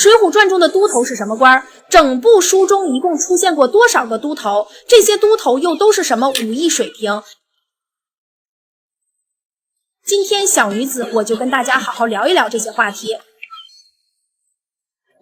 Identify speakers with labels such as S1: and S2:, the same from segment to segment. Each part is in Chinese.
S1: 水浒传》中的都头是什么官？整部书中一共出现过多少个都头？这些都头又都是什么武艺水平？今天小女子我就跟大家好好聊一聊这些话题。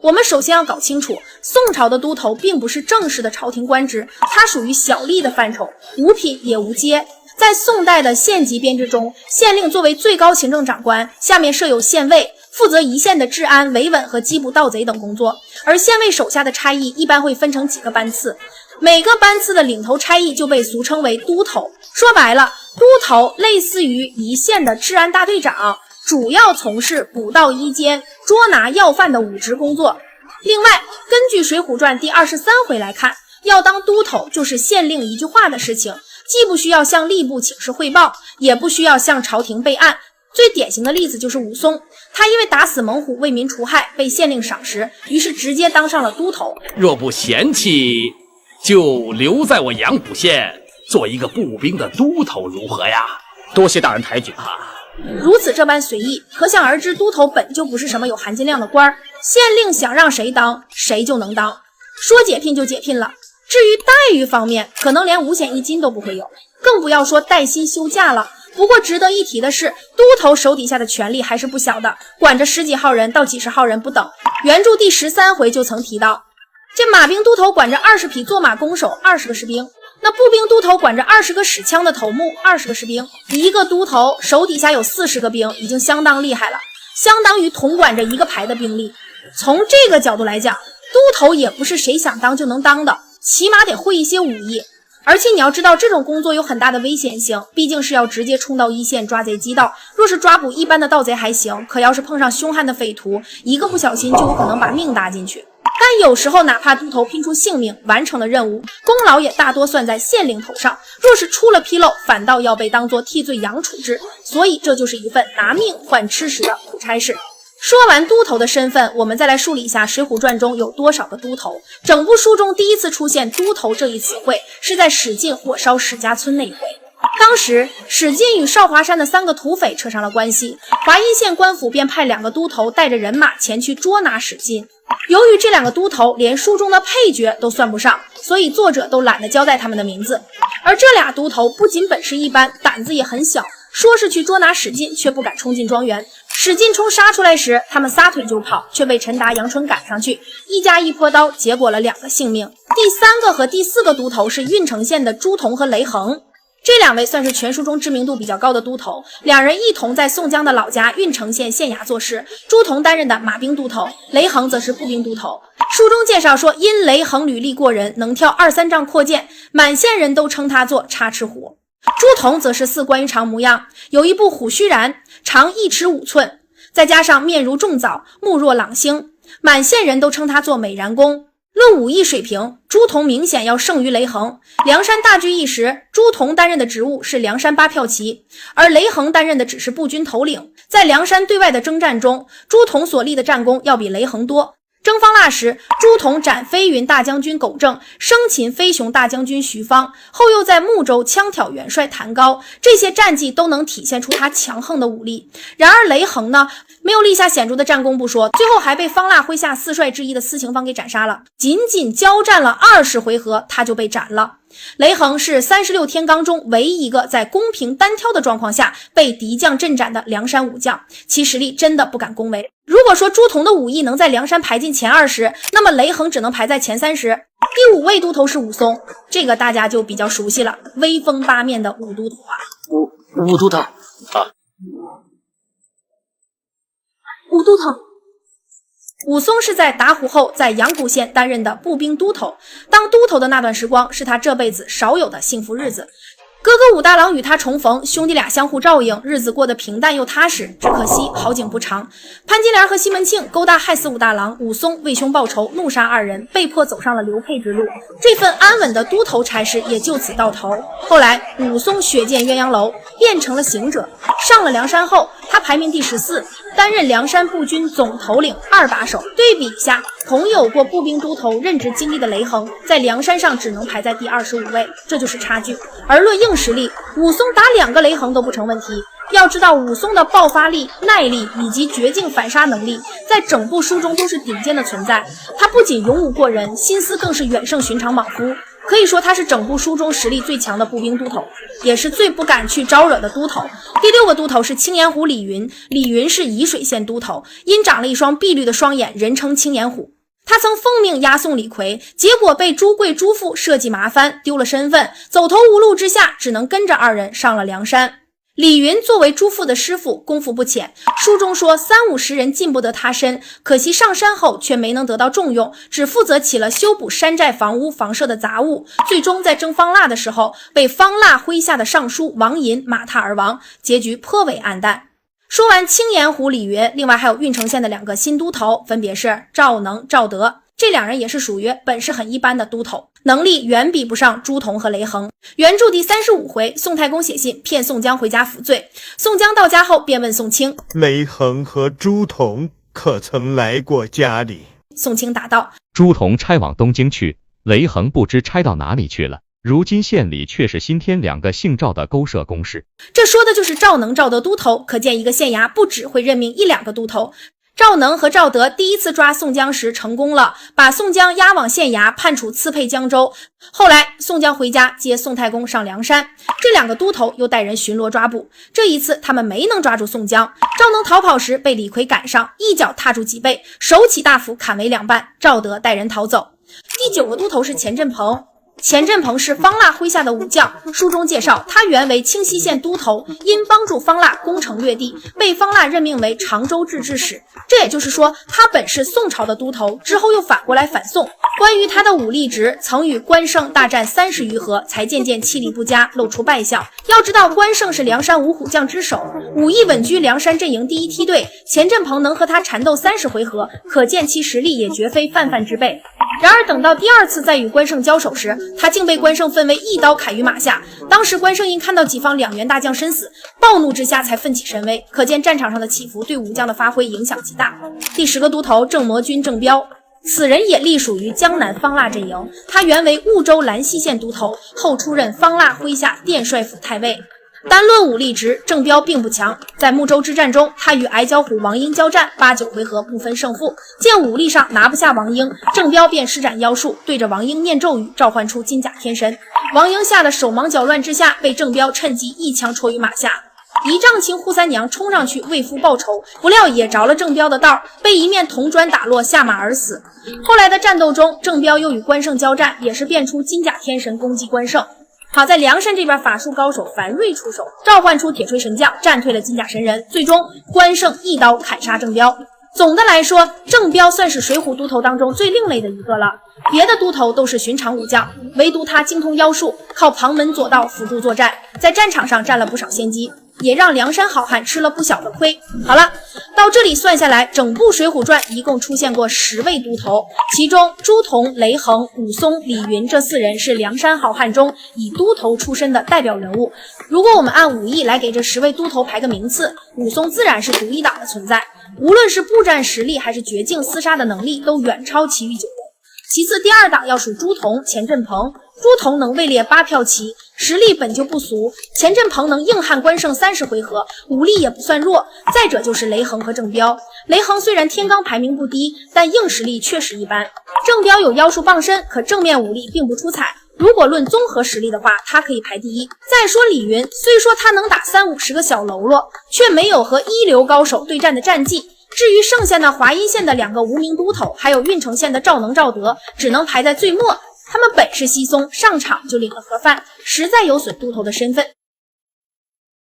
S1: 我们首先要搞清楚，宋朝的都头并不是正式的朝廷官职，它属于小吏的范畴，无品也无阶。在宋代的县级编制中，县令作为最高行政长官，下面设有县尉，负责一县的治安、维稳和缉捕盗贼等工作。而县尉手下的差役一般会分成几个班次，每个班次的领头差役就被俗称为都头。说白了，都头类似于一县的治安大队长，主要从事捕盗衣奸、捉拿要犯的武职工作。另外，根据《水浒传》第23回来看，要当都头就是县令一句话的事情，既不需要向吏部请示汇报，也不需要向朝廷备案。最典型的例子就是武松，他因为打死猛虎为民除害，被县令赏识，于是直接当上了都头。
S2: 若不嫌弃，就留在我阳谷县做一个步兵的都头如何呀？
S3: 多谢大人抬举
S1: 如此这般随意，可想而知，都头本就不是什么有含金量的官儿，县令想让谁当，谁就能当，说解聘就解聘了。至于待遇方面，可能连5险1金都不会有，更不要说带薪休假了。不过值得一提的是，都头手底下的权力还是不小的，管着10几号人到几十号人不等。原著第13回就曾提到，这马兵都头管着20匹坐马弓手20个士兵，那步兵都头管着20个使枪的头目20个士兵，一个都头手底下有40个兵，已经相当厉害了，相当于统管着一个排的兵力。从这个角度来讲，都头也不是谁想当就能当的，起码得会一些武艺。而且你要知道，这种工作有很大的危险性，毕竟是要直接冲到一线抓贼击盗。若是抓捕一般的盗贼还行，可要是碰上凶悍的匪徒，一个不小心就有可能把命搭进去。但有时候哪怕都头拼出性命完成了任务，功劳也大多算在县令头上，若是出了纰漏，反倒要被当作替罪羊处置。所以这就是一份拿命换吃食的苦差事。说完都头的身份，我们再来梳理一下《水浒传》中有多少个都头。整部书中第一次出现都头这一词汇，是在史进火烧史家村那一回。当时史进与少华山的3个土匪扯上了关系，华阴县官府便派2个都头带着人马前去捉拿史进。由于这2个都头连书中的配角都算不上，所以作者都懒得交代他们的名字。而这俩都头不仅本事一般，胆子也很小，说是去捉拿史进，却不敢冲进庄园。史进冲杀出来时，他们撒腿就跑，却被陈达、杨春赶上去，一家一泼刀，结果了2个性命。第3个和第4个都头是郓城县的朱仝和雷横，这2位算是全书中知名度比较高的都头，两人一同在宋江的老家郓城县县衙做事。朱仝担任的马兵都头，雷横则是步兵都头。书中介绍说，因雷横履历过人，能跳2、3丈阔涧，满县人都称他做插翅虎。朱仝则是似关于长模样，有一部虎须髯，长1尺5寸，再加上面如重枣，目若朗星，满县人都称他做美髯公。论武艺水平，朱仝明显要胜于雷横。梁山大聚一时，朱仝担任的职务是梁山8票骑，而雷横担任的只是步军头领。在梁山对外的征战中，朱仝所立的战功要比雷横多。征方腊时，朱仝斩飞云大将军苟正，生擒飞熊大将军徐芳，后又在睦州枪挑元帅谭高，这些战绩都能体现出他强横的武力。然而雷横呢，没有立下显著的战功不说，最后还被方腊麾下4帅之一的司晴方给斩杀了。仅仅交战了20回合，他就被斩了。雷横是36天罡中唯一一个在公平单挑的状况下被敌将阵斩的梁山武将，其实力真的不敢恭维。如果说朱仝的武艺能在梁山排进前20，那么雷横只能排在前30。第5位都头是武松，这个大家就比较熟悉了，威风八面的武都头啊。
S3: 武都头啊，
S1: 武都头。武松是在打虎后在阳谷县担任的步兵都头，当都头的那段时光是他这辈子少有的幸福日子。哥哥武大郎与他重逢，兄弟俩相互照应，日子过得平淡又踏实。只可惜好景不长，潘金莲和西门庆勾搭害死武大郎，武松为兄报仇，怒杀2人，被迫走上了流配之路。这份安稳的都头差事也就此到头。后来武松血溅鸳鸯楼，变成了行者。上了梁山后，他排名第14，担任梁山步军总头领2把手。对比一下，同有过步兵都头任职经历的雷横，在梁山上只能排在第25位，这就是差距。而论硬实力，武松打2个雷横都不成问题。要知道武松的爆发力、耐力以及绝境反杀能力，在整部书中都是顶尖的存在。他不仅勇武过人，心思更是远胜寻常莽夫。可以说他是整部书中实力最强的步兵都头，也是最不敢去招惹的都头。第6个都头是青岩虎李云，李云是沂水县都头，因长了一双碧绿的双眼，人称青岩虎。他曾奉命押送李逵，结果被朱贵朱父设计麻烦，丢了身份，走投无路之下，只能跟着二人上了梁山。李云作为朱父的师傅，功夫不浅，书中说30-50人进不得他身，可惜上山后却没能得到重用，只负责起了修补山寨房屋房舍的杂物，最终在征方腊的时候被方腊麾下的尚书王寅马踏而亡，结局颇为黯淡。说完青岩虎李云，另外还有郓城县的2个新都头，分别是赵能、赵德，这2人也是属于本事很一般的都头，能力远比不上朱仝和雷横。原著第35回，宋太公写信骗宋江回家服罪，宋江到家后便问宋清：
S4: 雷横和朱仝可曾来过家里？
S1: 宋清答道：
S5: 朱仝差往东京去，雷横不知差到哪里去了，如今县里却是新添2个姓赵的勾社公事。
S1: 这说的就是赵能、赵德都头，可见一个县衙不只会任命1-2个都头。赵能和赵德第一次抓宋江时成功了，把宋江押往县衙，判处刺配江州。后来宋江回家接宋太公上梁山，这2个都头又带人巡逻抓捕。这一次他们没能抓住宋江，赵能逃跑时被李逵赶上，一脚踏住脊背，手起大斧砍为2半，赵德带人逃走。第9个都头是钱振鹏。钱振鹏是方腊麾下的武将，书中介绍他原为清溪县都头，因帮助方腊攻城略地，被方腊任命为常州制置使。这也就是说，他本是宋朝的都头，之后又反过来反宋。关于他的武力值，曾与关胜大战30余合，才渐渐气力不佳，露出败相。要知道关胜是梁山五虎将之首，武艺稳居梁山阵营第1梯队，钱振鹏能和他缠斗30回合，可见其实力也绝非泛泛之辈。然而等到第2次再与关胜交手时，他竟被关胜分为一刀砍于马下。当时关胜因看到己方2员大将身死，暴怒之下才奋起神威，可见战场上的起伏对武将的发挥影响极大。第10个都头郑魔君郑彪，此人也隶属于江南方腊阵营，他原为婺州兰溪县都头，后出任方腊麾下殿帅府太尉。单论武力值，郑彪并不强。在睦州之战中，他与矮脚虎王英交战8-9回合不分胜负，见武力上拿不下王英，郑彪便施展妖术，对着王英念咒语，召唤出金甲天神。王英吓得手忙脚乱之下，被郑彪趁机一枪戳于马下。仪仗卿扈三娘冲上去为夫报仇，不料也着了郑彪的道，被一面铜砖打落，下马而死。后来的战斗中，郑彪又与关胜交战，也是变出金甲天神攻击关胜。好在梁山这边法术高手樊瑞出手，召唤出铁锤神将，战退了金甲神人，最终关胜一刀砍杀郑彪。总的来说，郑彪算是水浒都头当中最另类的一个了，别的都头都是寻常武将，唯独他精通妖术，靠旁门左道辅助作战，在战场上占了不少先机，也让梁山好汉吃了不小的亏。好了，到这里算下来，整部水浒传一共出现过10位都头，其中朱仝、雷横、武松、李云这4人是梁山好汉中以都头出身的代表人物。如果我们按武艺来给这10位都头排个名次，武松自然是独一档的存在，无论是布战实力还是绝境厮杀的能力都远超其余9人。其次第2档要数朱仝、钱振鹏。朱仝能位列8票旗，实力本就不俗，钱振鹏能硬汉关胜30回合，武力也不算弱。再者就是雷横和郑彪，雷横虽然天罡排名不低，但硬实力确实一般。郑彪有妖术傍身，可正面武力并不出彩，如果论综合实力的话，他可以排第1。再说李云，虽说他能打30-50个小喽啰，却没有和一流高手对战的战绩。至于剩下的华阴县的2个无名都头，还有郓城县的赵能、赵德，只能排在最末。他们本是稀松，上场就领了盒饭，实在有损都头的身份。